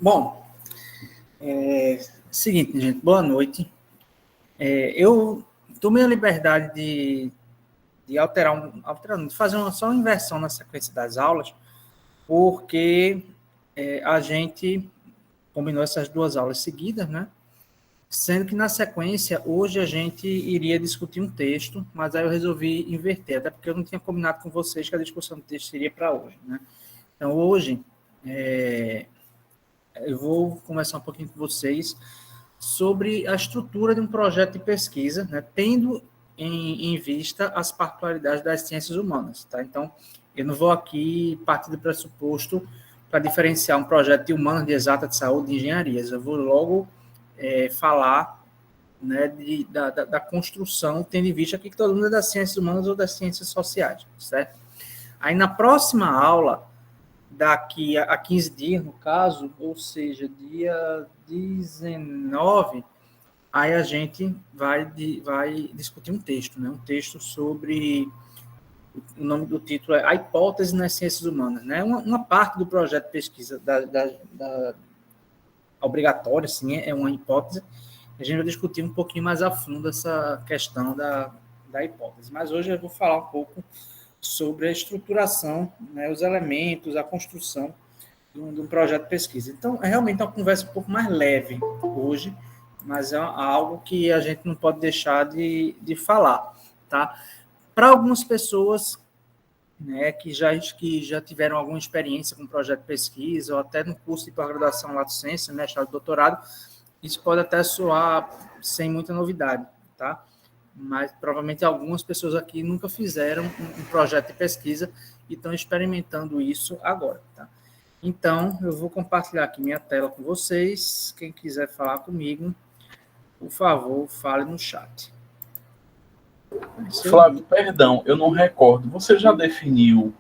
Bom, seguinte, gente, boa noite. Eu tomei a liberdade de de fazer só uma inversão na sequência das aulas, porque a gente combinou essas duas aulas seguidas, né? Sendo que na sequência, hoje a gente iria discutir um texto, mas aí eu resolvi inverter, até porque eu não tinha combinado com vocês que a discussão do texto seria para hoje, né? Então, hoje, eu vou conversar um pouquinho com vocês sobre a estrutura de um projeto de pesquisa, né, tendo em vista as particularidades das ciências humanas. Tá? Então, eu não vou aqui partir do pressuposto para diferenciar um projeto de humanas, de exata, de saúde, de engenharias. Eu vou logo falar, né, da construção, tendo em vista aqui que todo mundo é das ciências humanas ou das ciências sociais, certo? Aí, na próxima aula, daqui a 15 dias, no caso, ou seja, dia 19, aí a gente vai discutir um texto, né? Um texto sobre, o nome do título é A Hipótese nas Ciências Humanas, né? Uma parte do projeto de pesquisa da obrigatória, sim, é uma hipótese. A gente vai discutir um pouquinho mais a fundo essa questão da hipótese. Mas hoje eu vou falar um pouco sobre a estruturação, né, os elementos, a construção de um projeto de pesquisa. Então, é realmente uma conversa um pouco mais leve hoje, mas é algo que a gente não pode deixar de falar, tá? Para algumas pessoas, né, que já tiveram alguma experiência com projeto de pesquisa, ou até no curso de pós-graduação Lato Sensu, mestrado, doutorado, isso pode até soar sem muita novidade, tá? Mas provavelmente algumas pessoas aqui nunca fizeram um projeto de pesquisa e estão experimentando isso agora, tá? Então, eu vou compartilhar aqui minha tela com vocês. Quem quiser falar comigo, por favor, fale no chat. Flávio, perdão, eu não recordo. Você já definiu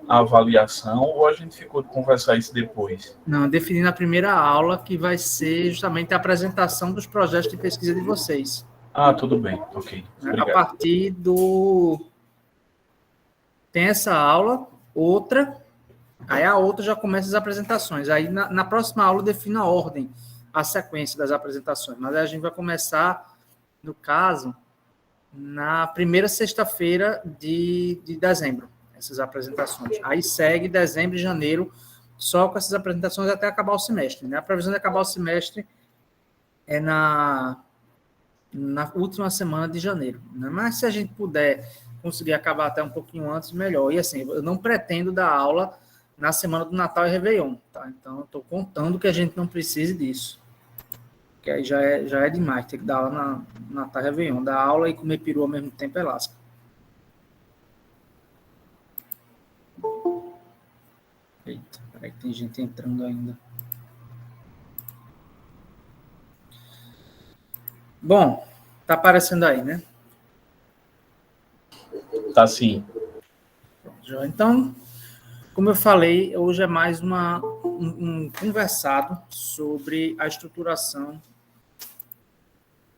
a avaliação ou a gente ficou de conversar isso depois? Não, defini na primeira aula, que vai ser justamente a apresentação dos projetos de pesquisa de vocês. Ah, tudo bem, ok. Obrigado. A partir do... Tem essa aula, outra, aí a outra já começa as apresentações. Aí na próxima aula eu defino a ordem, a sequência das apresentações. Mas aí a gente vai começar, no caso, na primeira sexta-feira de dezembro, essas apresentações. Aí segue dezembro e janeiro, só com essas apresentações até acabar o semestre, né? A previsão de acabar o semestre é na última semana de janeiro, né? Mas se a gente puder conseguir acabar até um pouquinho antes, melhor. E assim, eu não pretendo dar aula na semana do Natal e Réveillon, tá? Então, eu estou contando que a gente não precise disso. Que aí já é demais, ter que dar aula na Natal e Réveillon. Dar aula e comer peru ao mesmo tempo é lasca. Eita, peraí que tem gente entrando ainda. Bom, tá aparecendo aí, né? Tá sim. Então, como eu falei, hoje é mais um conversado sobre a estruturação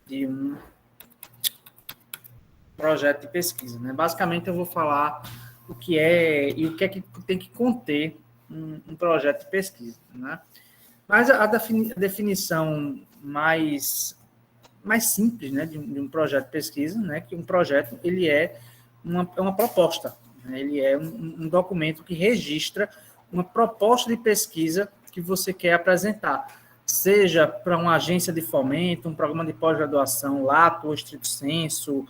de um projeto de pesquisa, né? Basicamente, eu vou falar o que é e o que é que tem que conter um projeto de pesquisa, né? Mas a definição mais simples, né, de um projeto de pesquisa, né, que um projeto ele é uma proposta, né, ele é um documento que registra uma proposta de pesquisa que você quer apresentar, seja para uma agência de fomento, um programa de pós-graduação, lato ou estrito sensu,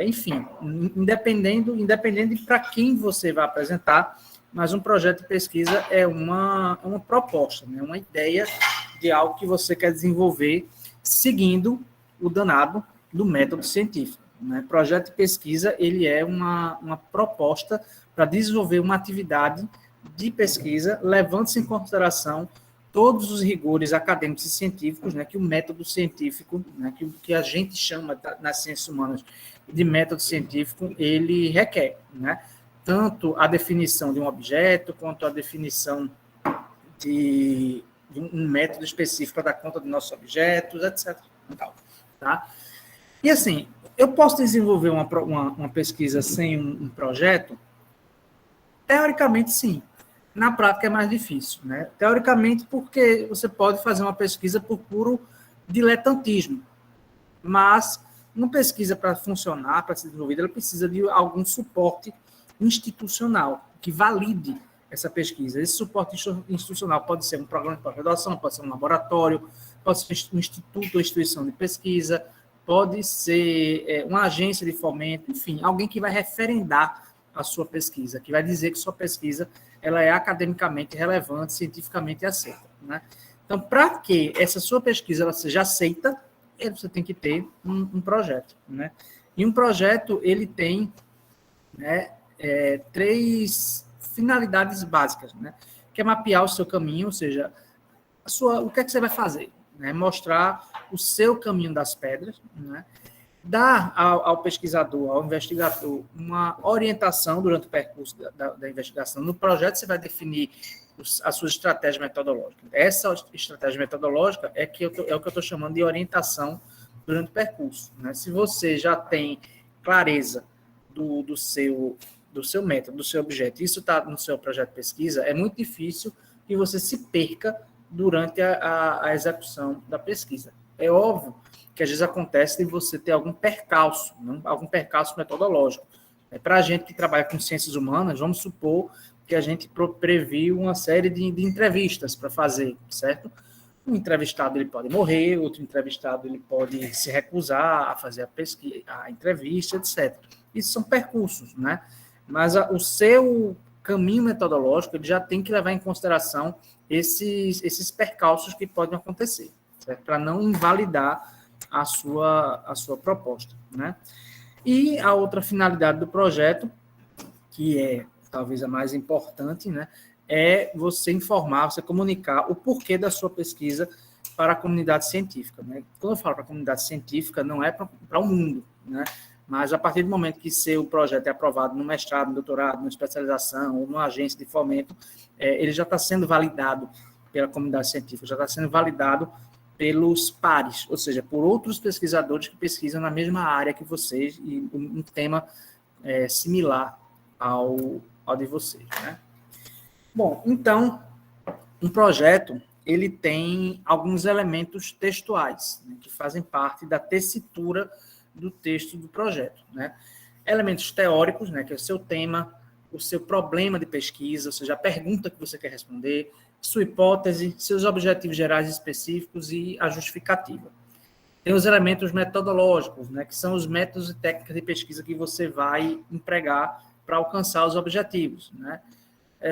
enfim, independente de para quem você vai apresentar, mas um projeto de pesquisa é uma proposta, né, uma ideia de algo que você quer desenvolver seguindo o danado do método científico, né? Projeto de pesquisa, ele é uma proposta para desenvolver uma atividade de pesquisa, levando-se em consideração todos os rigores acadêmicos e científicos, né, que o método científico, né, que a gente chama nas ciências humanas de método científico, ele requer, né? Tanto a definição de um objeto, quanto a definição de um método específico para dar conta dos nossos objetos, etc. Tá? E assim, eu posso desenvolver uma pesquisa sem um projeto? Teoricamente, sim. Na prática é mais difícil, né? Teoricamente, porque você pode fazer uma pesquisa por puro diletantismo, mas uma pesquisa para funcionar, para ser desenvolvida, ela precisa de algum suporte institucional que valide essa pesquisa. Esse suporte institucional pode ser um programa de pós-graduação, pode ser um laboratório, pode ser um instituto ou instituição de pesquisa, pode ser uma agência de fomento, enfim, alguém que vai referendar a sua pesquisa, que vai dizer que sua pesquisa ela é academicamente relevante, cientificamente aceita, né? Então, para que essa sua pesquisa ela seja aceita, você tem que ter um projeto, né? E um projeto, ele tem, né, 3 finalidades básicas, né? Que é mapear o seu caminho, ou seja, o que é que você vai fazer, né? Mostrar o seu caminho das pedras, né? Dar ao pesquisador, ao investigador, uma orientação durante o percurso da investigação. No projeto, você vai definir a sua estratégia metodológica. Essa estratégia metodológica é o que eu estou chamando de orientação durante o percurso, né? Se você já tem clareza do seu método, do seu objeto, isso está no seu projeto de pesquisa, é muito difícil que você se perca durante a execução da pesquisa. É óbvio que às vezes acontece de você ter algum percalço metodológico. Para a gente que trabalha com ciências humanas, vamos supor que a gente previu uma série de entrevistas para fazer, certo? Um entrevistado ele pode morrer, outro entrevistado ele pode se recusar a fazer a pesquisa, a entrevista, etc. Isso são percursos, né? Mas o seu caminho metodológico ele já tem que levar em consideração esses percalços que podem acontecer, para não invalidar a sua proposta, né? E a outra finalidade do projeto, que é talvez a mais importante, né, é você informar, você comunicar o porquê da sua pesquisa para a comunidade científica, né? Quando eu falo para a comunidade científica, não é para o mundo, né? Mas a partir do momento que seu projeto é aprovado no mestrado, no doutorado, numa especialização ou numa agência de fomento, ele já está sendo validado pela comunidade científica, já está sendo validado pelos pares, ou seja, por outros pesquisadores que pesquisam na mesma área que vocês e um tema similar ao de vocês, né? Bom, então, um projeto, ele tem alguns elementos textuais, né, que fazem parte da tessitura do texto do projeto, né? Elementos teóricos, né, que é o seu tema, o seu problema de pesquisa, ou seja, a pergunta que você quer responder, sua hipótese, seus objetivos gerais específicos e a justificativa. Tem os elementos metodológicos, né, que são os métodos e técnicas de pesquisa que você vai empregar para alcançar os objetivos, né?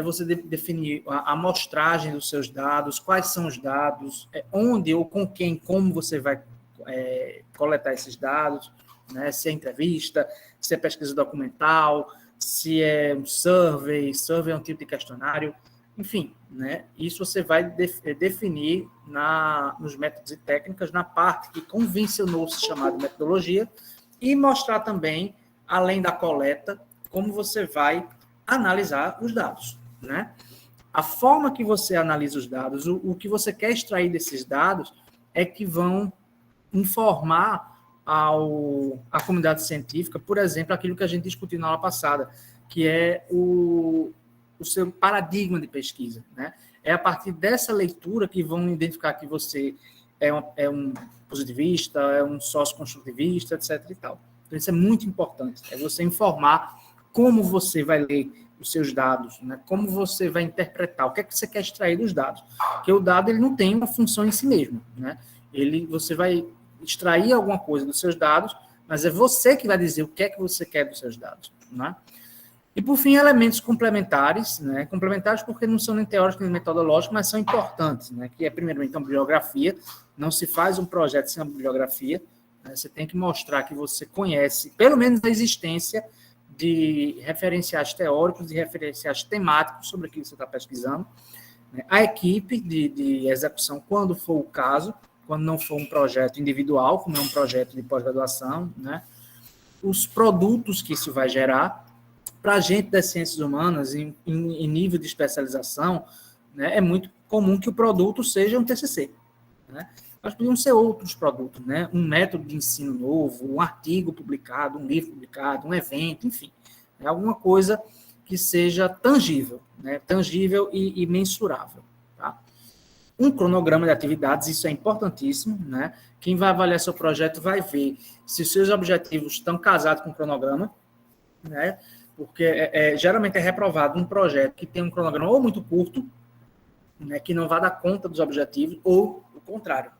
Você definir a amostragem dos seus dados, quais são os dados, onde ou com quem, como você vai coletar esses dados, né? Se é entrevista, se é pesquisa documental, se é um survey é um tipo de questionário, enfim, né? Isso você vai definir nos métodos e técnicas, na parte que convencionou-se chamar de metodologia, e mostrar também, além da coleta, como você vai analisar os dados, né? A forma que você analisa os dados, o que você quer extrair desses dados é que vão informar a comunidade científica, por exemplo, aquilo que a gente discutiu na aula passada, que é o seu paradigma de pesquisa, né? É a partir dessa leitura que vão identificar que você é um positivista, é um sócio-construtivista, etc. e tal. Então, isso é muito importante, é você informar como você vai ler os seus dados, né? Como você vai interpretar, o que é que você quer extrair dos dados. Porque o dado ele não tem uma função em si mesmo, né? Você vai extrair alguma coisa dos seus dados, mas é você que vai dizer o que é que você quer dos seus dados, né? E, por fim, elementos complementares, né? Complementares porque não são nem teóricos nem metodológicos, mas são importantes, né? Que é, primeiramente, uma bibliografia. Não se faz um projeto sem uma bibliografia, né? Você tem que mostrar que você conhece, pelo menos, a existência de referenciais teóricos, de referenciais temáticos sobre aquilo que você está pesquisando. A equipe de execução, quando for o caso, quando não for um projeto individual, como é um projeto de pós-graduação, né? Os produtos que isso vai gerar. Para a gente das ciências humanas, em nível de especialização, né, é muito comum que o produto seja um TCC, né? Mas podiam ser outros produtos, né? Um método de ensino novo, um artigo publicado, um livro publicado, um evento, enfim. É alguma coisa que seja tangível, né? Tangível e mensurável. Tá? Um cronograma de atividades, isso é importantíssimo, né? Quem vai avaliar seu projeto vai ver se os seus objetivos estão casados com o cronograma, né? Porque geralmente é reprovado um projeto que tem um cronograma ou muito curto, né, que não vai dar conta dos objetivos, ou o contrário,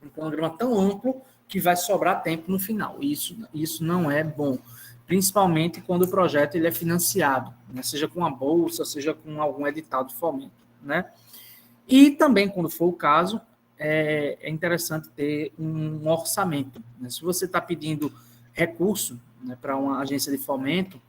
um cronograma tão amplo que vai sobrar tempo no final. Isso não é bom, principalmente quando o projeto ele é financiado, né, seja com a bolsa, seja com algum edital de fomento, né? E também, quando for o caso, é interessante ter um orçamento, né? Se você está pedindo recurso, né, para uma agência de fomento,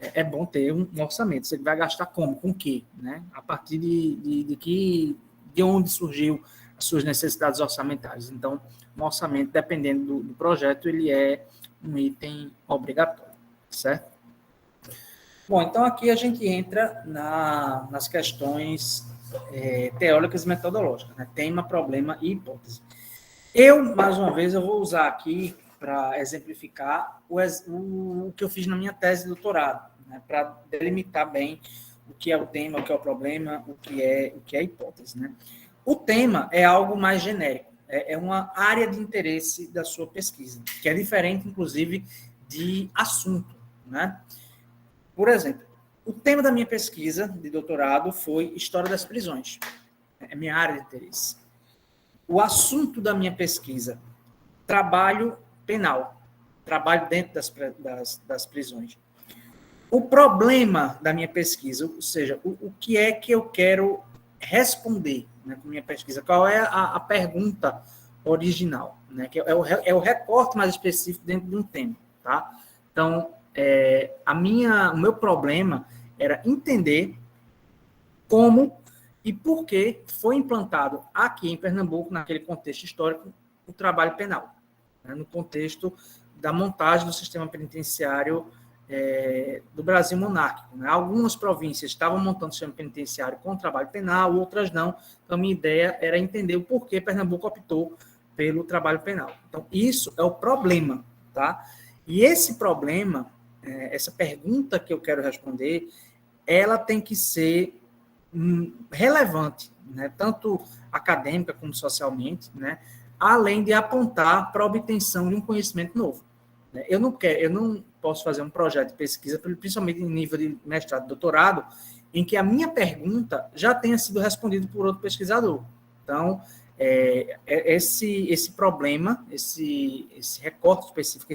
é bom ter um orçamento. Você vai gastar como? Com o quê? Né? A partir de onde surgiu as suas necessidades orçamentárias. Então, um orçamento, dependendo do projeto, ele é um item obrigatório, certo? Bom, então aqui a gente entra nas questões teóricas e metodológicas, né? Tema, problema e hipótese. Mais uma vez, eu vou usar aqui para exemplificar o que eu fiz na minha tese de doutorado, né, para delimitar bem o que é o tema, o que é o problema, o que é a hipótese. Né? O tema é algo mais genérico, é uma área de interesse da sua pesquisa, que é diferente, inclusive, de assunto. Né? Por exemplo, o tema da minha pesquisa de doutorado foi História das Prisões, é minha área de interesse. O assunto da minha pesquisa, trabalho penal, trabalho dentro das prisões. O problema da minha pesquisa, ou seja, o que é que eu quero responder, né, com minha pesquisa, qual é a pergunta original, né, que é o recorte mais específico dentro de um tema. Tá? Então, o meu problema era entender como e por que foi implantado aqui em Pernambuco, naquele contexto histórico, o trabalho penal, né, no contexto da montagem do sistema penitenciário do Brasil monárquico. Né? Algumas províncias estavam montando o sistema penitenciário com trabalho penal, outras não. Então, a minha ideia era entender o porquê Pernambuco optou pelo trabalho penal. Então, isso é o problema. Tá? E esse problema, essa pergunta que eu quero responder, ela tem que ser relevante, né? Tanto acadêmica como socialmente, né? Além de apontar para a obtenção de um conhecimento novo. Eu não posso fazer um projeto de pesquisa, principalmente em nível de mestrado e doutorado, em que a minha pergunta já tenha sido respondida por outro pesquisador. Então, esse problema, esse recorte específico,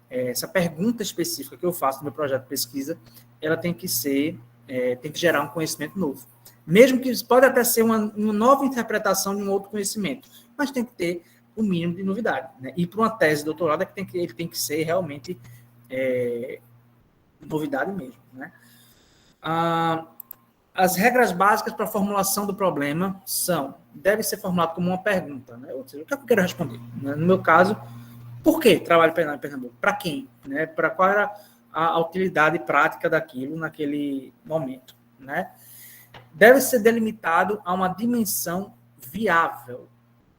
essa pergunta específica que eu faço no meu projeto de pesquisa, ela tem que gerar um conhecimento novo. Mesmo que pode até ser uma nova interpretação de um outro conhecimento, mas tem que ter o mínimo de novidade. Né? E para uma tese de doutorado, ele tem que ser realmente novidade mesmo. Né? As regras básicas para a formulação do problema deve ser formulado como uma pergunta. Né? Ou seja, o que eu quero responder? Né? No meu caso, por que trabalho penal em Pernambuco? Para quem? Né? Para qual era a utilidade prática daquilo naquele momento? Né? Deve ser delimitado a uma dimensão viável.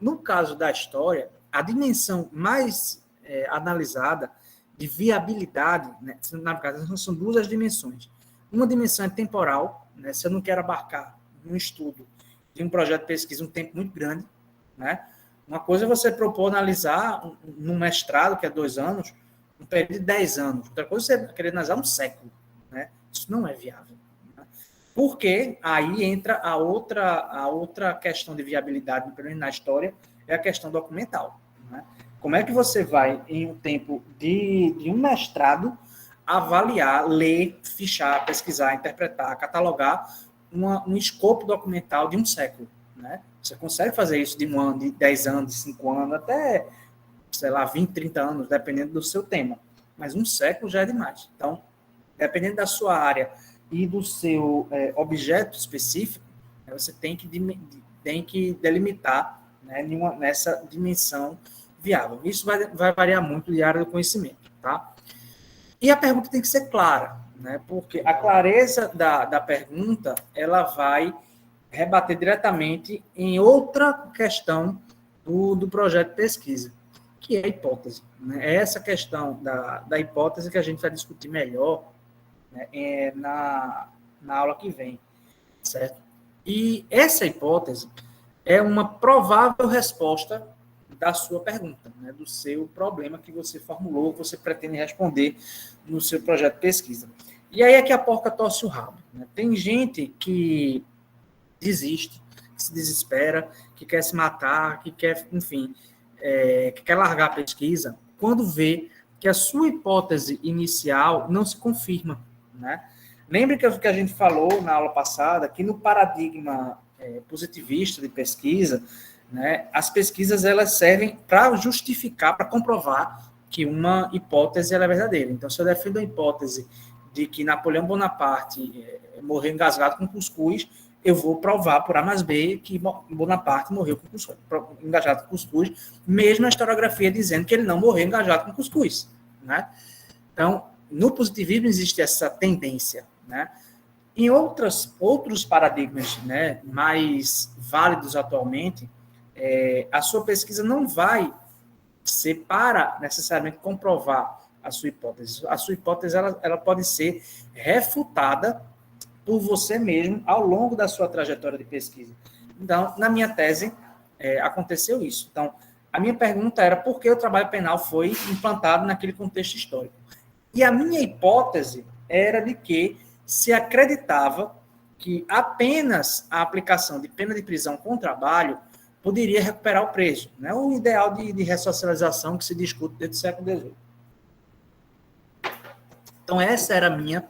No caso da história, a dimensão mais analisada de viabilidade, né, na verdade, são duas as dimensões. Uma dimensão é temporal, né, se eu não quero abarcar um estudo de um projeto de pesquisa um tempo muito grande. Né? Uma coisa é você propor analisar num mestrado, que é 2 anos, um período de 10 anos. Outra coisa é você querer analisar um século. Né? Isso não é viável. Porque aí entra a outra questão de viabilidade, pelo menos na história, é a questão documental. Né? Como é que você vai, em um tempo de um mestrado, avaliar, ler, fichar, pesquisar, interpretar, catalogar um escopo documental de um século? Né? Você consegue fazer isso de 1 ano, de 10 anos, de 5 anos, até, sei lá, 20, 30 anos, dependendo do seu tema. Mas um século já é demais. Então, dependendo da sua área e do seu objeto específico, você tem que delimitar, né, nessa dimensão viável. Isso vai variar muito de área do conhecimento. Tá? E a pergunta tem que ser clara, né, porque a clareza da pergunta ela vai rebater diretamente em outra questão do projeto de pesquisa, que é a hipótese. Né? É essa questão da hipótese que a gente vai discutir melhor né, na aula que vem, certo? E essa hipótese é uma provável resposta da sua pergunta, né, do seu problema que você formulou, que você pretende responder no seu projeto de pesquisa. E aí é que a porca torce o rabo, né? Tem gente que desiste, que se desespera, que quer se matar, que quer, enfim, que quer largar a pesquisa, quando vê que a sua hipótese inicial não se confirma, né? Lembre que a gente falou na aula passada que no paradigma positivista de pesquisa, né, as pesquisas elas servem para justificar, para comprovar que uma hipótese ela é verdadeira. Então, se eu defendo a hipótese de que Napoleão Bonaparte morreu engasgado com cuscuz, eu vou provar por A mais B que Bonaparte morreu com cuscuz, engajado com cuscuz, mesmo a historiografia dizendo que ele não morreu engajado com cuscuz, né? Então, no positivismo existe essa tendência, né? Em outros paradigmas, né, mais válidos atualmente, a sua pesquisa não vai ser para necessariamente comprovar a sua hipótese. A sua hipótese ela pode ser refutada por você mesmo ao longo da sua trajetória de pesquisa. Então, na minha tese, aconteceu isso. Então, a minha pergunta era por que o trabalho penal foi implantado naquele contexto histórico. E a minha hipótese era de que se acreditava que apenas a aplicação de pena de prisão com trabalho poderia recuperar o preso, né? O ideal de ressocialização que se discute desde o século XVIII. Então, essa era a minha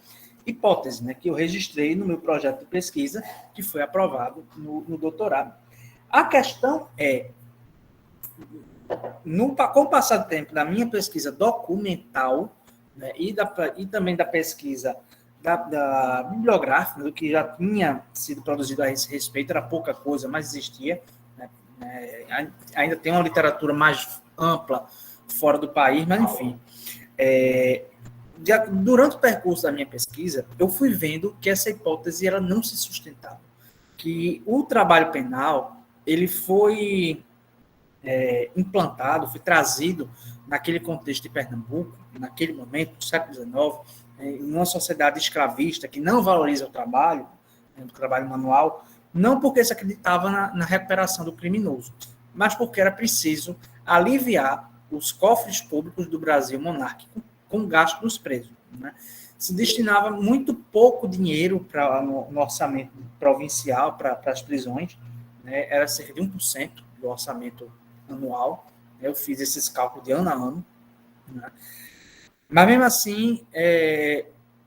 hipótese, né, que eu registrei no meu projeto de pesquisa, que foi aprovado no doutorado. A questão é, com o passar do tempo da minha pesquisa documental, né, e também da pesquisa da bibliográfica, do que já tinha sido produzido a esse respeito, era pouca coisa, mas existia, né, ainda tem uma literatura mais ampla fora do país, mas enfim. Durante o percurso da minha pesquisa, eu fui vendo que essa hipótese ela não se sustentava, que o trabalho penal ele foi implantado, foi trazido naquele contexto de Pernambuco, naquele momento, do século XIX, em uma sociedade escravista que não valoriza o trabalho manual, não porque se acreditava na recuperação do criminoso, mas porque era preciso aliviar os cofres públicos do Brasil monárquico com o gasto dos presos, né? Se destinava muito pouco dinheiro no orçamento provincial para as prisões, né? Era cerca de 1% do orçamento anual. Eu fiz esses cálculos de ano a ano, né? Mas mesmo assim,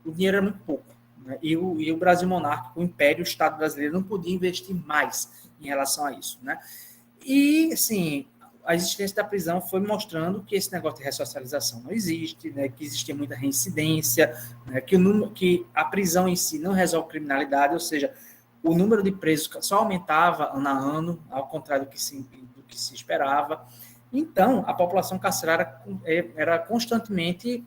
o dinheiro era muito pouco, né? E o Brasil monárquico, o Império, o Estado brasileiro não podia investir mais em relação a isso, né? E, assim, a existência da prisão foi mostrando que esse negócio de ressocialização não existe, né, que existia muita reincidência, né, que a prisão em si não resolve criminalidade, ou seja, o número de presos só aumentava ano a ano, ao contrário do que se esperava. Então, a população carcerária era constantemente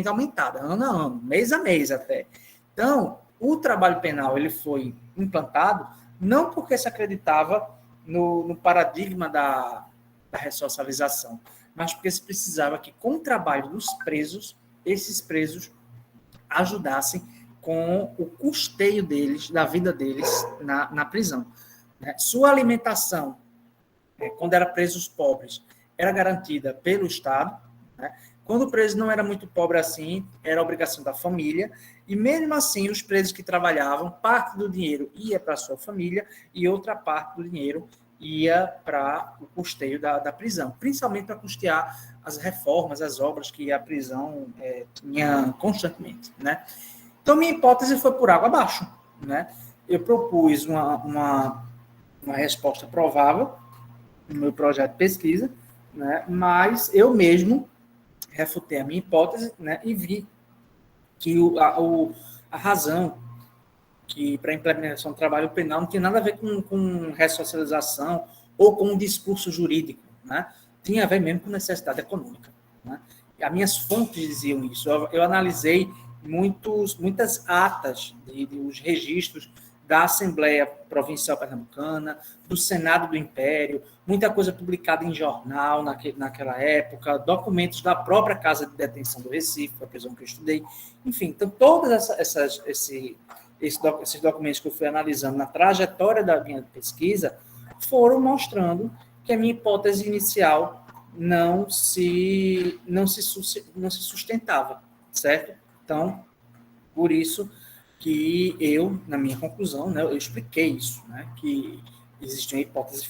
aumentada, ano a ano, mês a mês até. Então, o trabalho penal ele foi implantado não porque se acreditava no paradigma da ressocialização, mas porque se precisava que, com o trabalho dos presos, esses presos ajudassem com o custeio deles, da vida deles na prisão. Sua alimentação, quando era presos pobres, era garantida pelo Estado, né? Quando o preso não era muito pobre assim, era obrigação da família, e mesmo assim, os presos que trabalhavam, parte do dinheiro ia para a sua família e outra parte do dinheiro ia para o custeio da prisão, principalmente para custear as reformas, as obras que a prisão tinha constantemente, né? Então, minha hipótese foi por água abaixo, né? Eu propus uma resposta provável no meu projeto de pesquisa, né? Mas eu mesmo refutei a minha hipótese, né? E vi que a razão que para a implementação do trabalho penal não tinha nada a ver com ressocialização ou com um discurso jurídico, né? Tinha a ver mesmo com necessidade econômica, né? E as minhas fontes diziam isso. Eu analisei muitas atas, os registros da Assembleia Provincial Pernambucana, do Senado do Império, muita coisa publicada em jornal naquela época, documentos da própria Casa de Detenção do Recife, a prisão que eu estudei. Enfim, então, todos esses documentos que eu fui analisando na trajetória da minha pesquisa foram mostrando que a minha hipótese inicial não se sustentava, certo? Então, por isso que eu, na minha conclusão, né, eu expliquei isso, né, que existe uma hipótese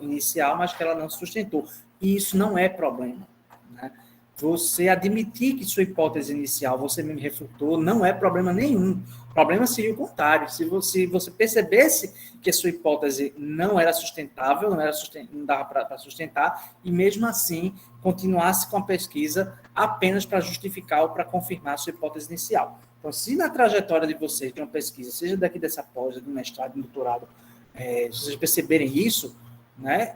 inicial, mas que ela não se sustentou. E isso não é problema, né? Você admitir que sua hipótese inicial você me refutou não é problema nenhum. O problema seria o contrário. Se você percebesse que a sua hipótese não era sustentável, não dava para sustentar, e mesmo assim continuasse com a pesquisa apenas para justificar ou para confirmar a sua hipótese inicial. Então, se na trajetória de vocês, de uma pesquisa, seja daqui dessa pós, do mestrado, do doutorado, se vocês perceberem isso, né,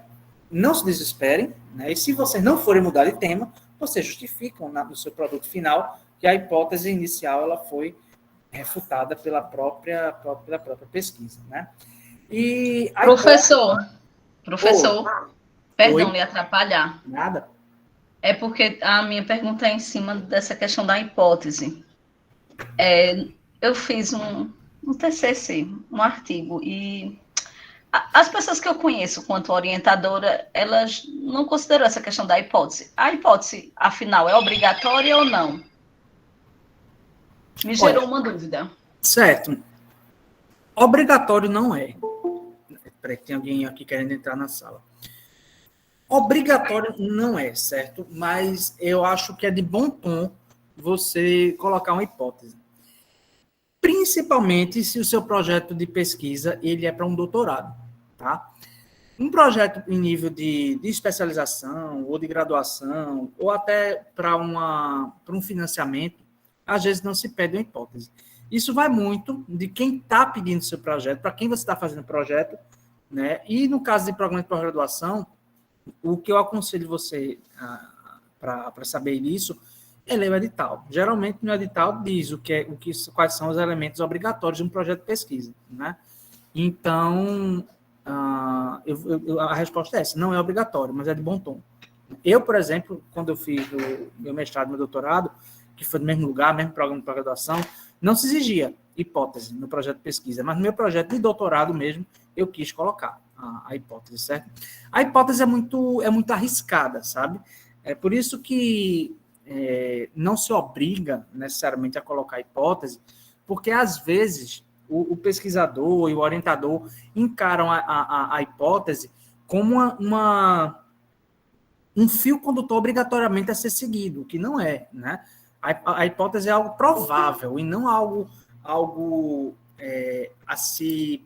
não se desesperem, né, e se vocês não forem mudar de tema, vocês justificam no seu produto final que a hipótese inicial ela foi refutada pela própria pesquisa, né? E professor, perdão Oi? lhe atrapalhar. Nada. É porque a minha pergunta é em cima dessa questão da hipótese. Eu fiz um TCC, um artigo, e as pessoas que eu conheço quanto orientadora, elas não consideram essa questão da hipótese. A hipótese, afinal, é obrigatória ou não? Me gerou uma dúvida. Certo. Obrigatório não é. Peraí, tem alguém aqui querendo entrar na sala. Obrigatório não é, certo? Mas eu acho que é de bom tom você colocar uma hipótese. Principalmente se o seu projeto de pesquisa ele é para um doutorado, tá? Um projeto em nível de especialização ou de graduação ou até para um financiamento, às vezes não se pede uma hipótese. Isso vai muito de quem está pedindo seu projeto, para quem você está fazendo o projeto, né? E no caso de programa de pós-graduação, o que eu aconselho você para saber isso é ler o edital. Geralmente no edital diz quais são os elementos obrigatórios de um projeto de pesquisa, né? Então, a resposta é essa, não é obrigatório, mas é de bom tom. Eu, por exemplo, quando eu fiz o meu mestrado e meu doutorado, que foi no mesmo lugar, mesmo programa de pós-graduação, não se exigia hipótese no projeto de pesquisa, mas no meu projeto de doutorado mesmo, eu quis colocar a hipótese, certo? A hipótese é muito arriscada, sabe? É por isso que não se obriga necessariamente a colocar hipótese, porque às vezes o pesquisador e o orientador encaram a hipótese como um fio condutor obrigatoriamente a ser seguido, o que não é, né? A hipótese é algo provável e não algo a se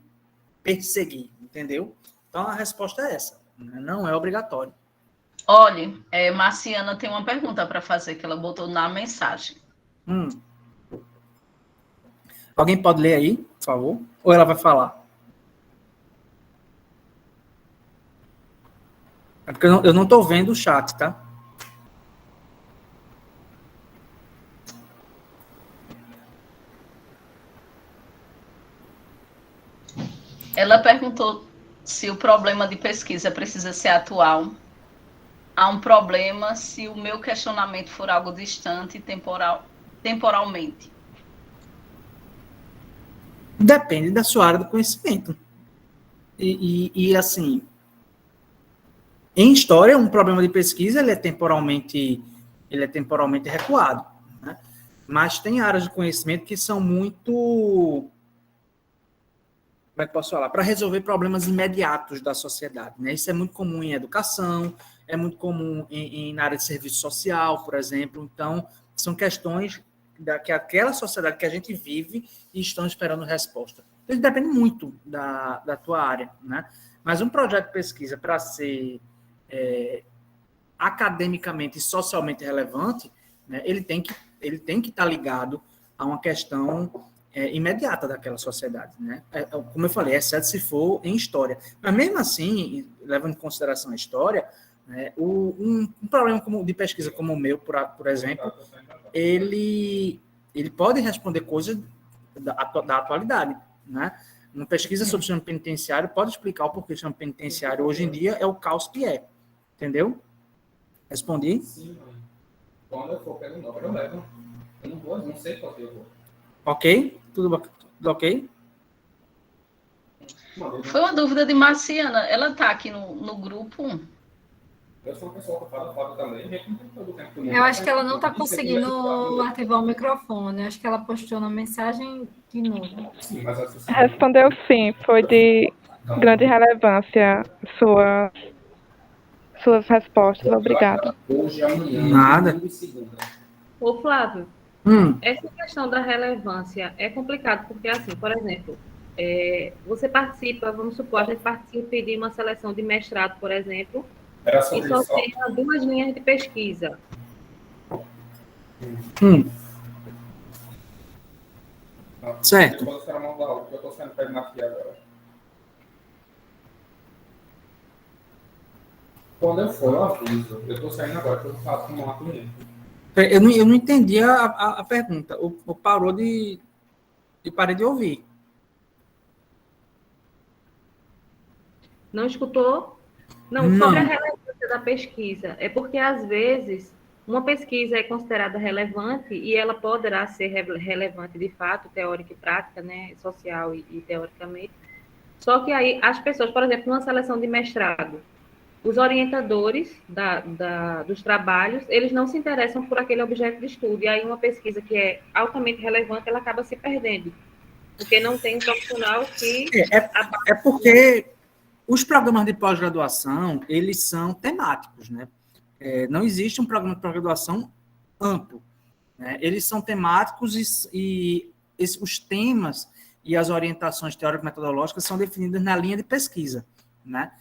perseguir, entendeu? Então, a resposta é essa, né? Não é obrigatório. Olha, Marciana tem uma pergunta para fazer, que ela botou na mensagem. Alguém pode ler aí, por favor? Ou ela vai falar? É porque eu não estou vendo o chat, tá? Ela perguntou se o problema de pesquisa precisa ser atual. Há um problema se o meu questionamento for algo distante temporalmente. Depende da sua área do conhecimento. E assim, em história, um problema de pesquisa ele é temporalmente recuado, né? Mas tem áreas de conhecimento que são muito... Como é que posso falar? Para resolver problemas imediatos da sociedade, né? Isso é muito comum em educação, é muito comum na área de serviço social, por exemplo. Então, são questões que aquela sociedade que a gente vive e estão esperando resposta. Então, isso depende muito da tua área, né? Mas um projeto de pesquisa, para ser academicamente e socialmente relevante, né, ele tem que estar ligado a uma questão imediata daquela sociedade, né? Como eu falei, exceto se for em história. Mas mesmo assim, levando em consideração a história, né, um problema de pesquisa como o meu, por exemplo, ele pode responder coisas da atualidade, né? Uma pesquisa sobre o sistema penitenciário pode explicar o porquê o sistema penitenciário hoje em dia é o caos que é. Entendeu? Respondi? Sim, mãe. Quando eu for pelo nome, eu levo. Eu não vou, não sei qual que eu vou. Ok? Tudo ok? Foi uma dúvida de Marciana. Ela está aqui no grupo. Eu sou uma pessoa que fala também, todo o tempo. Eu acho que ela não está conseguindo ativar o microfone. Eu acho que ela postou na mensagem de novo. Sim, mas Respondeu sim, foi de grande relevância suas respostas, obrigada. Hoje, amanhã, Nada. domingo e segunda. Ô, Flávio, essa questão da relevância é complicado, porque, assim, por exemplo, você participa, vamos supor, a gente participa de uma seleção de mestrado, por exemplo, Era e sobre só isso. tem 2 linhas de pesquisa. Certo. Eu vou esperar a mão da aula, porque eu estou saindo para ele aqui agora. Quando eu for, eu aviso. Eu estou saindo agora, porque eu faço com uma cliente. Eu não entendi a pergunta. O parou de parar de ouvir. Não escutou? Não, Não. sobre a relevância da pesquisa. É porque, às vezes, uma pesquisa é considerada relevante e ela poderá ser relevante de fato, teórica e prática, né, social e teoricamente. Só que aí as pessoas, por exemplo, numa seleção de mestrado, os orientadores dos trabalhos, eles não se interessam por aquele objeto de estudo. E aí uma pesquisa que é altamente relevante, ela acaba se perdendo. Porque não tem um profissional que... É porque os programas de pós-graduação, eles são temáticos, né? Não existe um programa de pós-graduação amplo, né? Eles são temáticos e os temas e as orientações teórico-metodológicas são definidas na linha de pesquisa, né?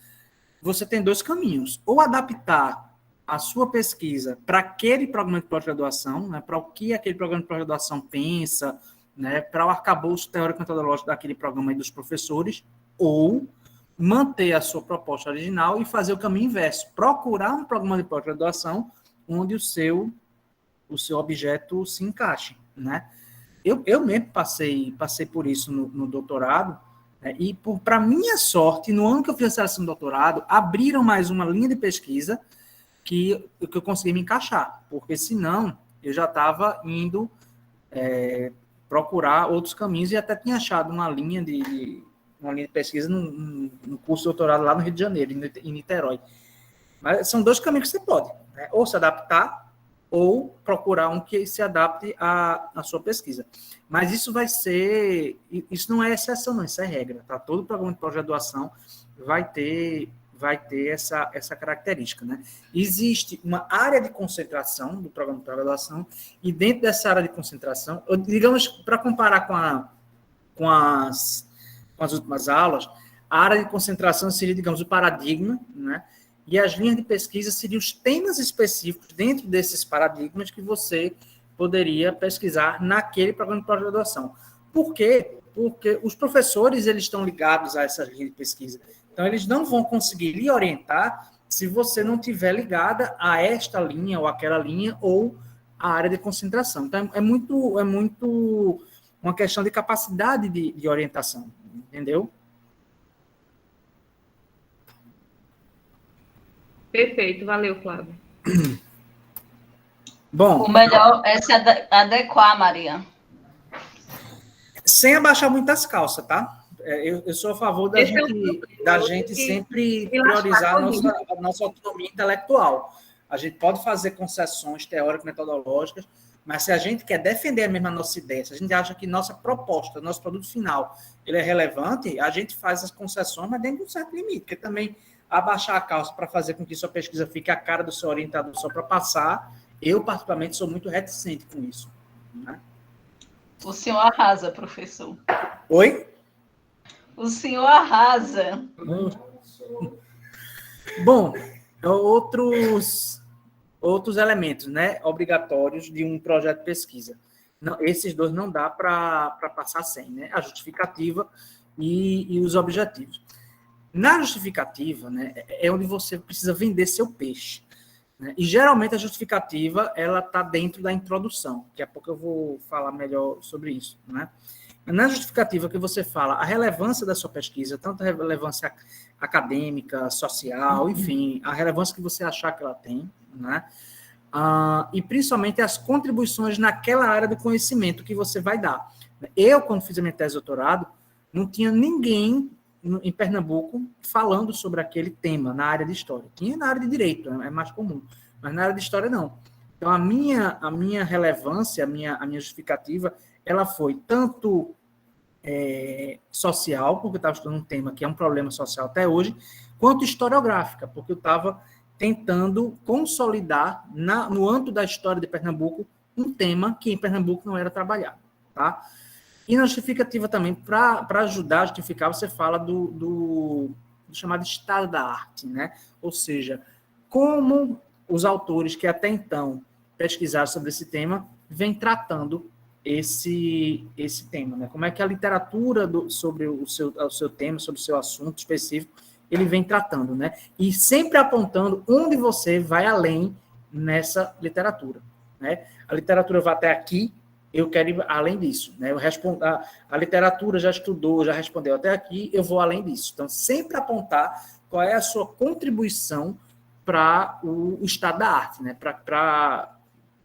Você tem 2 caminhos. Ou adaptar a sua pesquisa para aquele programa de pós-graduação, né, para o que aquele programa de pós-graduação pensa, né, para o arcabouço teórico-metodológico daquele programa e dos professores, ou manter a sua proposta original e fazer o caminho inverso. Procurar um programa de pós-graduação onde o seu objeto se encaixe, né? Eu mesmo passei por isso no doutorado, né? E, para minha sorte, no ano que eu fiz a seleção do doutorado, abriram mais uma linha de pesquisa que eu consegui me encaixar, porque senão eu já estava indo procurar outros caminhos e até tinha achado uma linha de pesquisa no curso de doutorado lá no Rio de Janeiro, em Niterói. Mas são 2 caminhos que você pode, né? Ou se adaptar, ou procurar um que se adapte à sua pesquisa. Mas isso isso não é exceção, não, isso é regra, tá? Todo programa de pós-graduação vai ter essa característica, né? Existe uma área de concentração do programa de pós-graduação, e dentro dessa área de concentração, digamos, para comparar com as últimas aulas, a área de concentração seria, digamos, o paradigma, né? E as linhas de pesquisa seriam os temas específicos dentro desses paradigmas que você poderia pesquisar naquele programa de pós-graduação. Por quê? Porque os professores, eles estão ligados a essas linhas de pesquisa. Então, eles não vão conseguir lhe orientar se você não estiver ligada a esta linha ou aquela linha ou a área de concentração. Então, é muito uma questão de capacidade de orientação, entendeu? Perfeito, valeu, Flávio. Bom, O melhor é se adequar, Maria. sem abaixar muitas calças, tá? Eu sou a favor da gente sempre priorizar a nossa autonomia intelectual. A gente pode fazer concessões teórico-metodológicas, mas se a gente quer defender mesmo a nossa ideia, se a gente acha que nossa proposta, nosso produto final, ele é relevante, a gente faz as concessões, mas dentro de um certo limite, porque também abaixar a calça para fazer com que sua pesquisa fique a cara do seu orientador só para passar, eu, particularmente, sou muito reticente com isso, né? O senhor arrasa, professor. Oi? O senhor arrasa. Bom, outros elementos, né, obrigatórios de um projeto de pesquisa. Não, esses 2 não dá para passar sem, né? A justificativa e os objetivos. Na justificativa, né, é onde você precisa vender seu peixe. né? E geralmente a justificativa ela está dentro da introdução. Daqui a pouco eu vou falar melhor sobre isso, né? Na justificativa que você fala a relevância da sua pesquisa, tanto a relevância acadêmica, social, enfim, a relevância que você achar que ela tem, né? E principalmente as contribuições naquela área do conhecimento que você vai dar. Eu, quando fiz a minha tese de doutorado, não tinha ninguém em Pernambuco falando sobre aquele tema na área de história. Tinha na área de direito, é mais comum, mas na área de história não. Então, a minha relevância, a minha justificativa, ela foi tanto social, porque eu estava estudando um tema que é um problema social até hoje, quanto historiográfica, porque eu estava tentando consolidar no âmbito da história de Pernambuco um tema que em Pernambuco não era trabalhado, tá? E na justificativa também, para ajudar a justificar, você fala do chamado estado da arte, né? Ou seja, como os autores que até então pesquisaram sobre esse tema vêm tratando esse tema, né? Como é que a literatura sobre o seu tema, sobre o seu assunto específico, ele vem tratando, né? E sempre apontando onde você vai além nessa literatura, né? A literatura vai até aqui, eu quero ir além disso, né? A literatura já estudou, já respondeu até aqui, eu vou além disso. Então, sempre apontar qual é a sua contribuição para o estado da arte, né?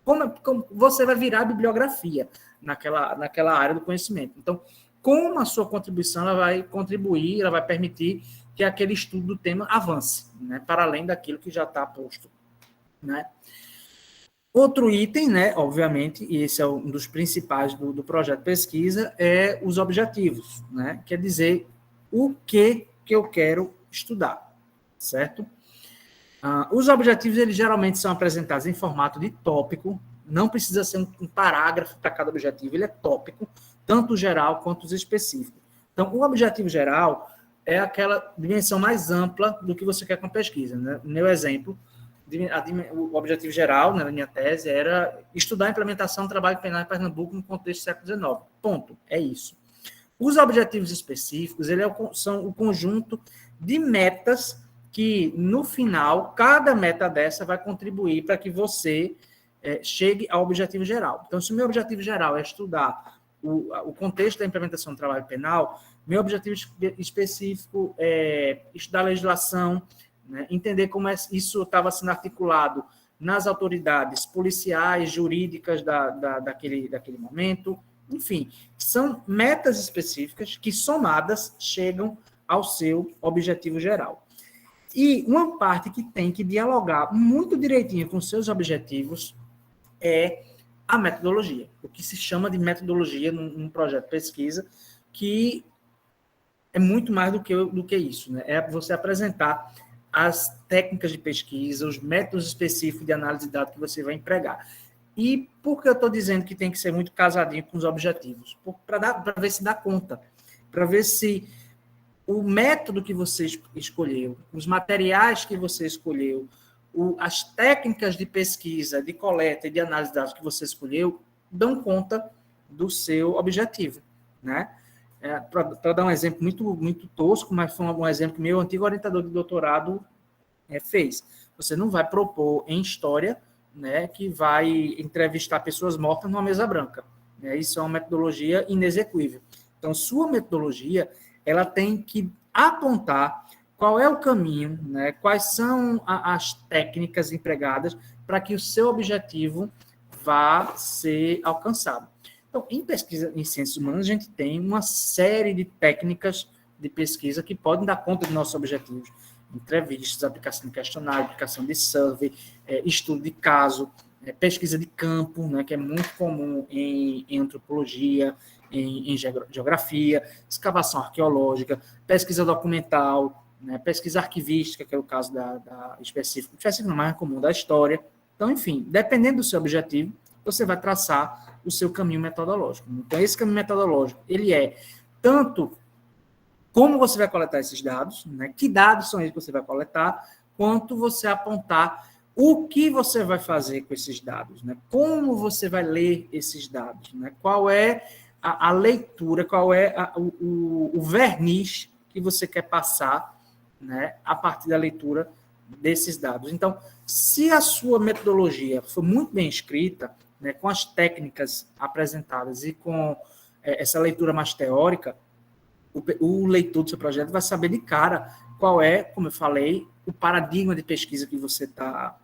Como você vai virar a bibliografia naquela área do conhecimento. Então, como a sua contribuição ela vai contribuir, ela vai permitir que aquele estudo do tema avance, né? Para além daquilo que já está posto, né? Outro item, né, obviamente, e esse é um dos principais do projeto de pesquisa, é os objetivos, né? Quer dizer, o que eu quero estudar, certo? Os objetivos, eles geralmente são apresentados em formato de tópico, não precisa ser um parágrafo para cada objetivo, ele é tópico, tanto o geral quanto os específicos. Então, o objetivo geral é aquela dimensão mais ampla do que você quer com a pesquisa, né? No meu exemplo, o objetivo geral, né, na minha tese, era estudar a implementação do trabalho penal em Pernambuco no contexto do século XIX. Ponto. É isso. Os objetivos específicos, são o conjunto de metas que, no final, cada meta dessa vai contribuir para que você chegue ao objetivo geral. Então, se o meu objetivo geral é estudar o contexto da implementação do trabalho penal, meu objetivo específico é estudar a legislação, né, entender como isso estava sendo articulado nas autoridades policiais, jurídicas daquele momento. Enfim, são metas específicas que, somadas, chegam ao seu objetivo geral. E uma parte que tem que dialogar muito direitinho com seus objetivos é a metodologia, o que se chama de metodologia num projeto de pesquisa, que é muito mais do que isso, né? É você apresentar as técnicas de pesquisa, os métodos específicos de análise de dados que você vai empregar. E por que eu estou dizendo que tem que ser muito casadinho com os objetivos? Para ver se dá conta, para ver se o método que você escolheu, os materiais que você escolheu, as técnicas de pesquisa, de coleta e de análise de dados que você escolheu, dão conta do seu objetivo, né? Para dar um exemplo muito tosco, mas foi um exemplo que meu antigo orientador de doutorado fez. Você não vai propor em história, né, que vai entrevistar pessoas mortas numa mesa branca, né? Isso é uma metodologia inexequível. Então, sua metodologia ela tem que apontar qual é o caminho, né, quais são as técnicas empregadas para que o seu objetivo vá ser alcançado. Então, em pesquisa em ciências humanas, a gente tem uma série de técnicas de pesquisa que podem dar conta dos nossos objetivos. Entrevistas, aplicação de questionário, aplicação de survey, estudo de caso, pesquisa de campo, né, que é muito comum em antropologia, em geografia, escavação arqueológica, pesquisa documental, né, pesquisa arquivística, que é o caso da específico não mais comum, da história. Então, enfim, dependendo do seu objetivo, você vai traçar o seu caminho metodológico. Então, esse caminho metodológico, ele é tanto como você vai coletar esses dados, né, que dados são esses que você vai coletar, quanto você apontar o que você vai fazer com esses dados, né, como você vai ler esses dados, né, qual é a leitura, qual é o verniz que você quer passar, né, a partir da leitura desses dados. Então, se a sua metodologia for muito bem escrita, né, com as técnicas apresentadas e com essa leitura mais teórica, o leitor do seu projeto vai saber de cara qual é, como eu falei, o paradigma de pesquisa que você está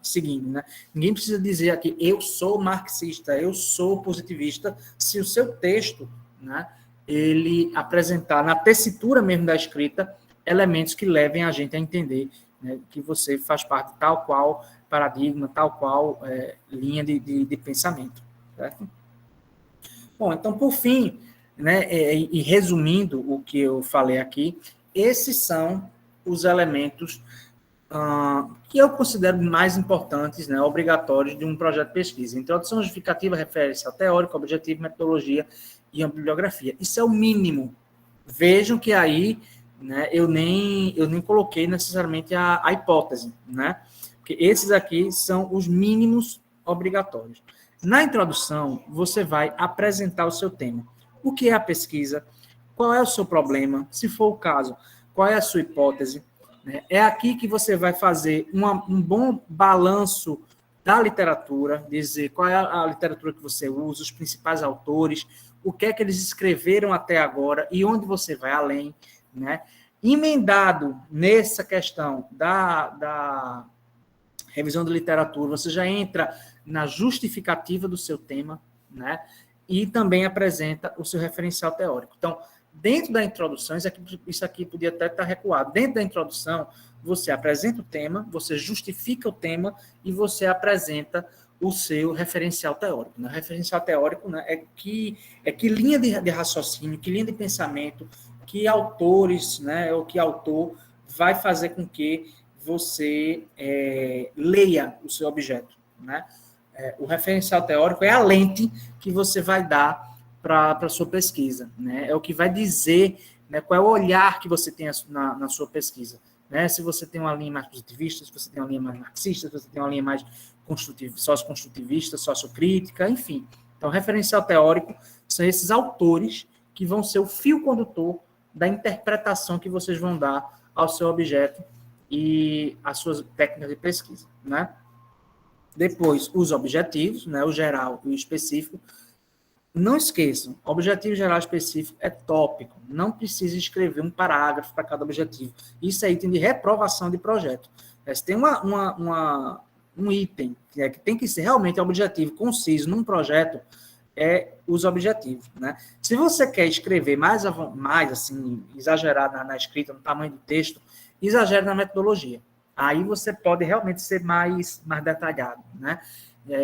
seguindo, né? Ninguém precisa dizer aqui, eu sou marxista, eu sou positivista, se o seu texto, né, ele apresentar na tessitura mesmo da escrita elementos que levem a gente a entender, né, que você faz parte de tal qual paradigma, tal qual linha de pensamento, certo? Bom, então, por fim, né, e resumindo o que eu falei aqui, esses são os elementos que eu considero mais importantes, né, obrigatórios de um projeto de pesquisa. Introdução justificativa, referência teórica, objetivo, metodologia e a bibliografia. Isso é o mínimo. Vejam que aí, né, eu nem coloquei necessariamente a hipótese, né? Porque esses aqui são os mínimos obrigatórios. Na introdução, você vai apresentar o seu tema. O que é a pesquisa? Qual é o seu problema? Se for o caso, qual é a sua hipótese? É aqui que você vai fazer um bom balanço da literatura, dizer qual é a literatura que você usa, os principais autores, o que é que eles escreveram até agora e onde você vai além, né? Emendado nessa questão da revisão da literatura, você já entra na justificativa do seu tema, né? E também apresenta o seu referencial teórico. Então, dentro da introdução, isso aqui podia até estar recuado. Dentro da introdução, você apresenta o tema, você justifica o tema e você apresenta o seu referencial teórico. O referencial teórico, né, é que linha de raciocínio, que linha de pensamento, que autores, né, ou que autor vai fazer com que você leia o seu objeto, né? O referencial teórico é a lente que você vai dar para a sua pesquisa, né? É o que vai dizer, né, qual é o olhar que você tem na sua pesquisa, né? Se você tem uma linha mais positivista, se você tem uma linha mais marxista, se você tem uma linha mais socioconstrutivista, sociocrítica, enfim. Então, referencial teórico são esses autores que vão ser o fio condutor da interpretação que vocês vão dar ao seu objeto e às suas técnicas de pesquisa, né? Depois, os objetivos, né, o geral e o específico. Não esqueçam, objetivo geral e específico é tópico. Não precisa escrever um parágrafo para cada objetivo. Isso é item de reprovação de projeto. Se tem um item que tem que ser realmente objetivo, conciso, num projeto, os objetivos, né? Se você quer escrever mais assim, exagerar na escrita, no tamanho do texto, exagere na metodologia. Aí você pode realmente ser mais detalhado, né?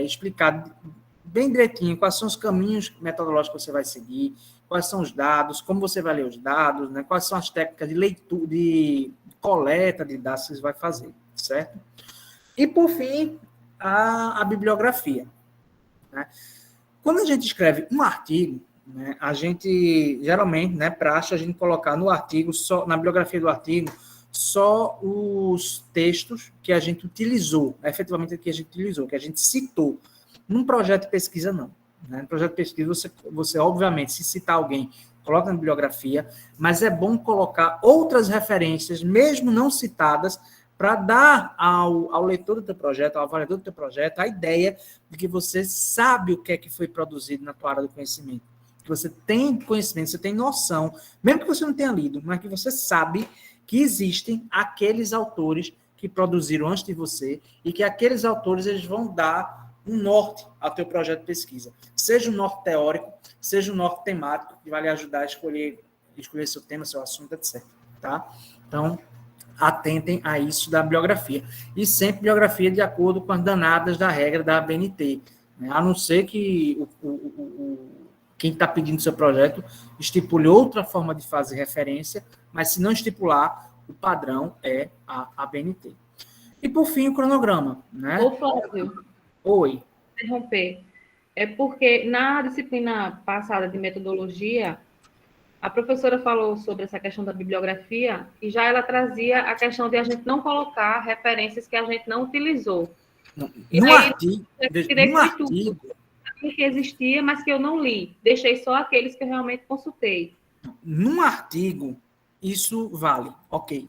Explicar bem direitinho quais são os caminhos metodológicos que você vai seguir, quais são os dados, como você vai ler os dados, né? Quais são as técnicas de leitura, de coleta de dados que você vai fazer, certo? E, por fim, a bibliografia, né? Quando a gente escreve um artigo, né, a gente, geralmente, né, praxe a gente colocar no artigo, na bibliografia do artigo, só os textos que a gente utilizou, efetivamente que a gente utilizou, que a gente citou. Num projeto de pesquisa, não. Né? No projeto de pesquisa, você, obviamente, se citar alguém, coloca na bibliografia, mas é bom colocar outras referências, mesmo não citadas, para dar ao leitor do teu projeto, ao avaliador do teu projeto, a ideia de que você sabe o que é que foi produzido na tua área do conhecimento. Que você tem conhecimento, você tem noção, mesmo que você não tenha lido, mas que você sabe que existem aqueles autores que produziram antes de você e que aqueles autores eles vão dar um norte ao teu projeto de pesquisa. Seja um norte teórico, seja um norte temático, que vai lhe ajudar a escolher seu tema, seu assunto, etc. Tá? Então, atentem a isso da bibliografia. E sempre bibliografia de acordo com as danadas da regra da ABNT. Né? A não ser que quem está pedindo seu projeto estipule outra forma de fazer referência, mas se não estipular, o padrão é a ABNT. E, por fim, o cronograma. Né? Ô, Flávio. Oi. Interromper. É porque na disciplina passada de metodologia, a professora falou sobre essa questão da bibliografia e já ela trazia a questão de a gente não colocar referências que a gente não utilizou. No artigo, que existia, mas que eu não li. Deixei só aqueles que eu realmente consultei. Num artigo, isso vale, ok.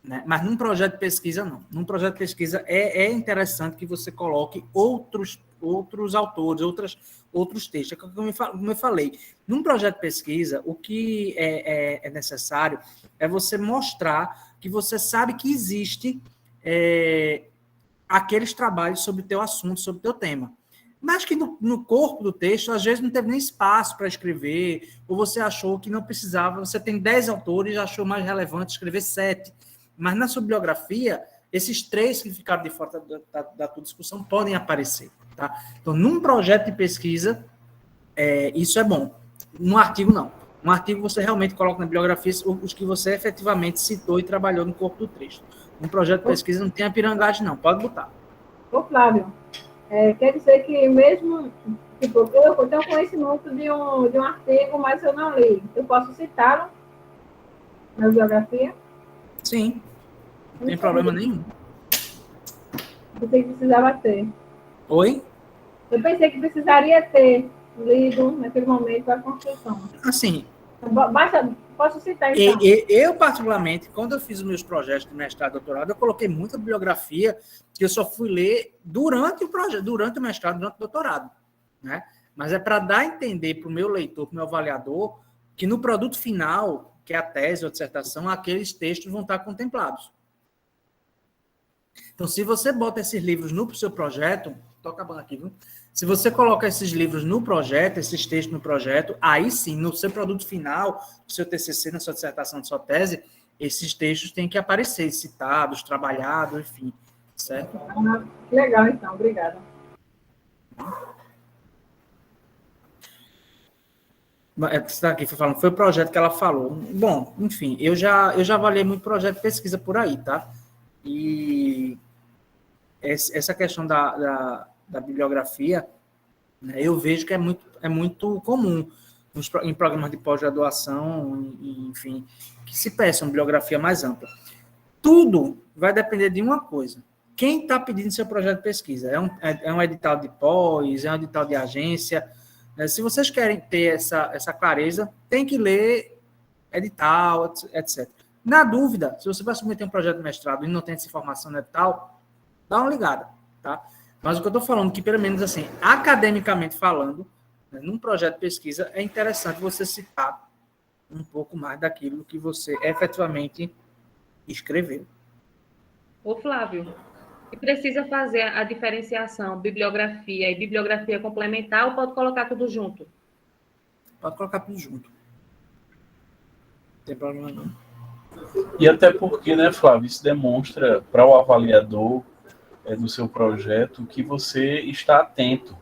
né? Mas num projeto de pesquisa, não. Num projeto de pesquisa é interessante que você coloque outros autores, outros textos. Como eu falei, num projeto de pesquisa, o que é necessário é você mostrar que você sabe que existe aqueles trabalhos sobre o teu assunto, sobre o teu tema. Mas que no corpo do texto, às vezes, não teve nem espaço para escrever, ou você achou que não precisava, você tem 10 autores e achou mais relevante escrever 7. Mas na sua bibliografia, esses 3 que ficaram de fora da tua discussão podem aparecer. Tá? Então, num projeto de pesquisa, isso é bom. Num artigo, não. Um artigo você realmente coloca na bibliografia os que você efetivamente citou e trabalhou no corpo do texto. Num projeto de pesquisa não tem a pirangagem, não. Pode botar. Ô, Flávio, quer dizer que mesmo... Tipo, eu tenho conhecimento de um artigo, mas eu não li. Eu posso citá-lo na bibliografia? Sim. Não tem problema nenhum. Eu pensei que precisava ter. Oi? Eu pensei que precisaria ter lido naquele momento a construção. Assim, Posso citar, então? eu, particularmente, quando eu fiz os meus projetos de mestrado e doutorado, eu coloquei muita bibliografia que eu só fui ler durante o projeto, durante o mestrado, durante o doutorado. Né? Mas é para dar a entender para o meu leitor, para o meu avaliador, que no produto final, que é a tese ou a dissertação, aqueles textos vão estar contemplados. Então, se você bota esses livros no seu projeto, estou acabando aqui, viu? Se você coloca esses livros no projeto, esses textos no projeto, aí sim, no seu produto final, no seu TCC, na sua dissertação, na sua tese, esses textos têm que aparecer, citados, trabalhados, enfim, certo? Legal, então, obrigada. Você está aqui falando, foi o projeto que ela falou. Bom, enfim, eu já avaliei muito projeto de pesquisa por aí, tá? E essa questão da bibliografia, né, eu vejo que é muito comum em programas de pós-graduação, enfim, que se peça uma bibliografia mais ampla. Tudo vai depender de uma coisa. Quem está pedindo seu projeto de pesquisa? É um edital de pós, é um edital de agência? Se vocês querem ter essa clareza, tem que ler edital, etc. Na dúvida, se você vai submeter um projeto de mestrado e não tem essa informação no edital, dá uma ligada, tá? Mas o que eu estou falando, que pelo menos assim, academicamente falando, né, num projeto de pesquisa, é interessante você citar um pouco mais daquilo que você efetivamente escreveu. Ô, Flávio, e precisa fazer a diferenciação bibliografia e bibliografia complementar ou pode colocar tudo junto? Pode colocar tudo junto. Não tem problema não. E até porque, né, Flávio, isso demonstra para o avaliador do seu projeto que você está atento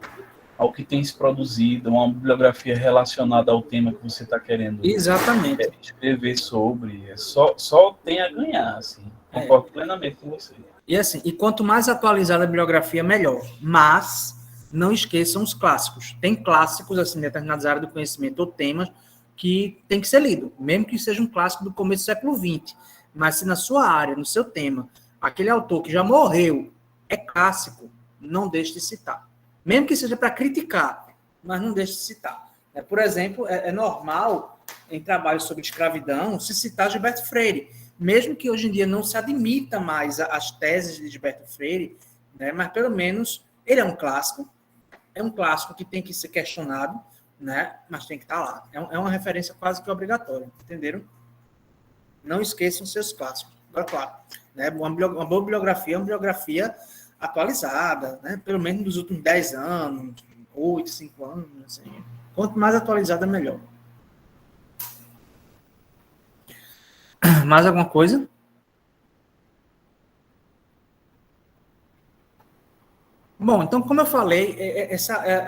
ao que tem se produzido, uma bibliografia relacionada ao tema que você está querendo Exatamente. Escrever sobre. Só tem a ganhar, assim. Concordo plenamente com você. E assim, e quanto mais atualizada a bibliografia, melhor. Mas não esqueçam os clássicos. Tem clássicos, assim, em determinadas áreas do conhecimento ou temas que tem que ser lido, mesmo que seja um clássico do começo do século XX. Mas se na sua área, no seu tema, aquele autor que já morreu é clássico, não deixe de citar. Mesmo que seja para criticar, mas não deixe de citar. Por exemplo, é normal, em trabalhos sobre escravidão, se citar Gilberto Freire, mesmo que hoje em dia não se admita mais as teses de Gilberto Freire, né, mas pelo menos ele é um clássico que tem que ser questionado, né, mas tem que estar lá. É uma referência quase que obrigatória, entenderam? Não esqueçam seus clássicos. Agora, claro, né, uma boa bibliografia é uma bibliografia atualizada, né, pelo menos nos últimos 10 anos, 8, 5 anos, assim. Quanto mais atualizada, melhor. Mais alguma coisa? Bom, então, como eu falei,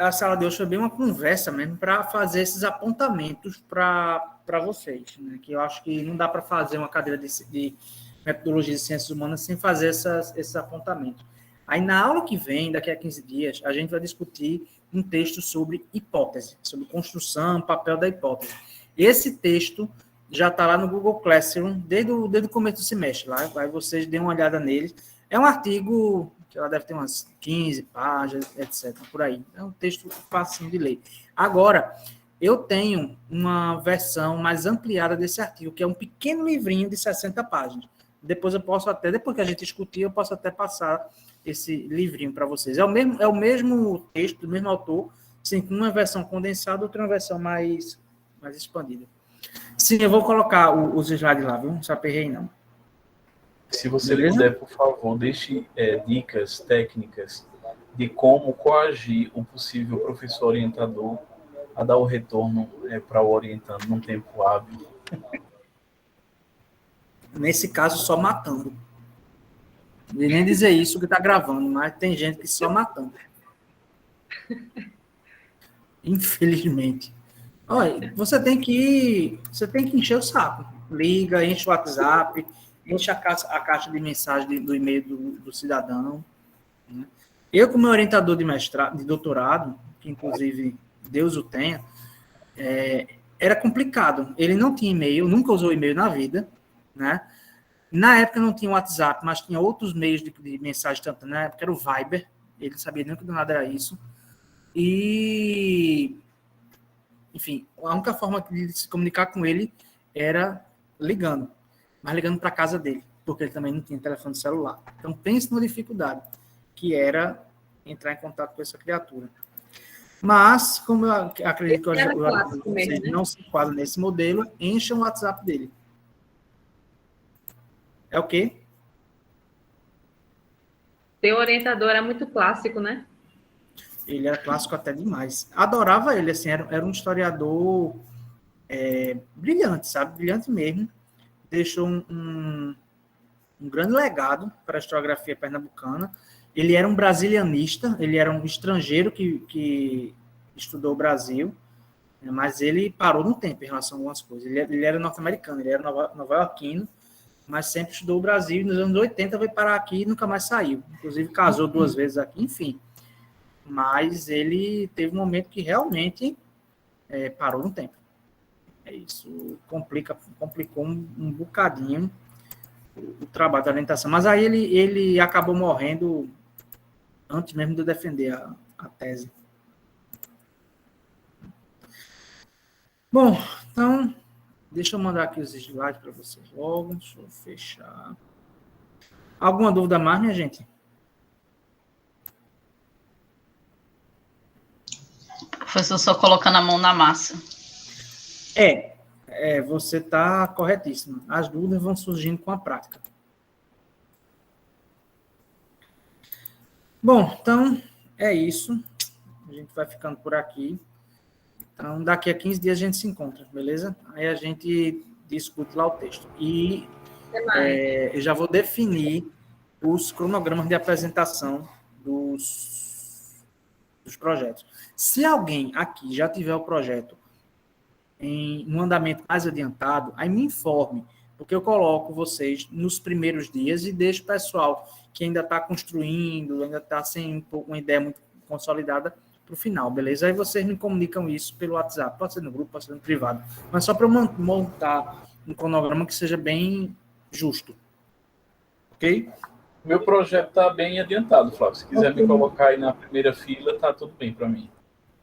a sala de hoje foi bem uma conversa mesmo para fazer esses apontamentos para vocês, né? Que eu acho que não dá para fazer uma cadeira de metodologia de ciências humanas sem fazer esses apontamentos. Aí, na aula que vem, daqui a 15 dias, a gente vai discutir um texto sobre hipótese, sobre construção, papel da hipótese. Esse texto já está lá no Google Classroom desde o começo do semestre. Lá, aí vocês dêem uma olhada nele. É um artigo que ela deve ter umas 15 páginas, etc. Por aí. É um texto fácil de ler. Agora, eu tenho uma versão mais ampliada desse artigo, que é um pequeno livrinho de 60 páginas. Depois eu posso até, depois que a gente discutir, eu posso até passar esse livrinho para vocês. É o mesmo texto, do mesmo autor, sim, com uma versão condensada, outra uma versão mais expandida. Sim, eu vou colocar os slides lá, viu? Não se aperrei, não. Se você Beleza? puder, por favor, deixe dicas técnicas de como coagir o possível professor orientador a dar o retorno para o orientando num tempo hábil. Nesse caso, só matando. E nem dizer isso que está gravando, mas tem gente que só matando. Infelizmente. Olha, você tem que encher o saco. Liga, enche o WhatsApp, enche a caixa de mensagem do e-mail do cidadão. Né? Eu, como orientador de mestrado, de doutorado, que inclusive Deus o tenha, era complicado. Ele não tinha e-mail, nunca usou e-mail na vida, né? Na época não tinha WhatsApp, mas tinha outros meios de mensagem, tanto na época era o Viber, ele não sabia nem o que do nada era isso. E, enfim, a única forma de se comunicar com ele era ligando, mas ligando para a casa dele, porque ele também não tinha telefone celular. Então, pense numa dificuldade, que era entrar em contato com essa criatura. Mas, como eu acredito que vocês não se enquadram nesse modelo, encham o WhatsApp dele. É o quê? Teu orientador era muito clássico, né? Ele era clássico até demais. Adorava ele, assim, era um historiador brilhante, sabe? Brilhante mesmo. Deixou um grande legado para a historiografia pernambucana. Ele era um brasilianista, ele era um estrangeiro que estudou o Brasil, mas ele parou no tempo em relação a algumas coisas. Ele era norte-americano, ele era nova-iorquino, mas sempre estudou o Brasil, e nos anos 80 veio parar aqui e nunca mais saiu. Inclusive casou 2 vezes aqui, enfim. Mas ele teve um momento que realmente parou no tempo. Isso complicou um bocadinho o trabalho da orientação. Mas aí ele acabou morrendo antes mesmo de eu defender a tese. Bom, então, deixa eu mandar aqui os slides para vocês logo. Deixa eu fechar. Alguma dúvida mais, minha gente? Professor, só colocando a mão na massa. Você está corretíssimo. As dúvidas vão surgindo com a prática. Bom, então, é isso. A gente vai ficando por aqui. Então, daqui a 15 dias a gente se encontra, beleza? Aí a gente discute lá o texto. E eu já vou definir os cronogramas de apresentação dos projetos. Se alguém aqui já tiver o projeto em um andamento mais adiantado, aí me informe, porque eu coloco vocês nos primeiros dias e deixo o pessoal que ainda está construindo, ainda está sem uma ideia muito consolidada para o final, beleza? Aí vocês me comunicam isso pelo WhatsApp, pode ser no grupo, pode ser no privado, mas só para montar um cronograma que seja bem justo. Ok? Meu projeto está bem adiantado, Flávio. Se quiser me colocar aí na primeira fila, está tudo bem para mim.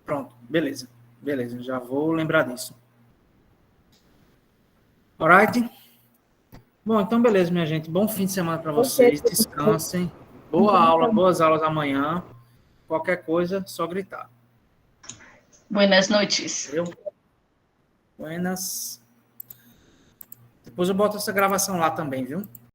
Pronto, beleza. Beleza, já vou lembrar disso. Alright? Bom, então beleza, minha gente. Bom fim de semana para vocês. Descansem. Boa aula, boas aulas amanhã. Qualquer coisa, só gritar. Buenas noites. Buenas. Depois eu boto essa gravação lá também, viu?